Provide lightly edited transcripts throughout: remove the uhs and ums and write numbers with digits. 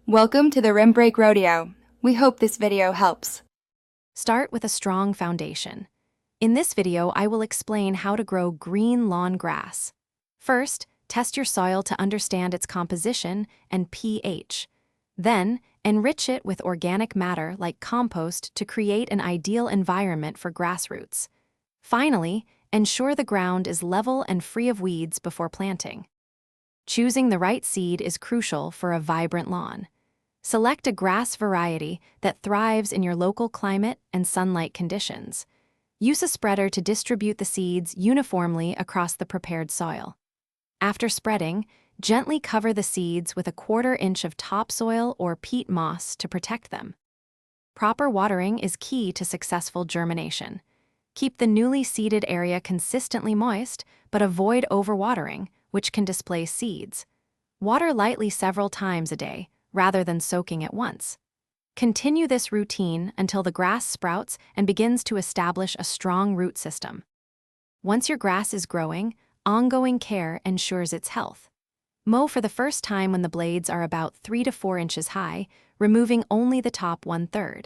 Welcome to the Rim Break Rodeo. We hope this video helps. Start with a strong foundation. In this video, I will explain how to grow green lawn grass. First, test your soil to understand its composition and pH. Then, enrich it with organic matter like compost to create an ideal environment for grass roots. Finally, ensure the ground is level and free of weeds before planting. Choosing the right seed is crucial for a vibrant lawn. Select a grass variety that thrives in your local climate and sunlight conditions. Use a spreader to distribute the seeds uniformly across the prepared soil. After spreading, gently cover the seeds with a 1/4 inch of topsoil or peat moss to protect them. Proper watering is key to successful germination. Keep the newly seeded area consistently moist, but avoid overwatering, which can displace seeds. Water lightly several times a day, rather than soaking at once. Continue this routine until the grass sprouts and begins to establish a strong root system. Once your grass is growing, ongoing care ensures its health. Mow for the first time when the blades are about 3 to 4 inches high, removing only the top 1/3.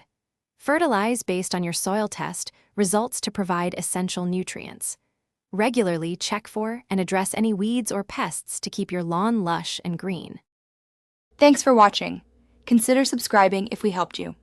Fertilize based on your soil test results to provide essential nutrients. Regularly check for and address any weeds or pests to keep your lawn lush and green. Thanks for watching. Consider subscribing if we helped you.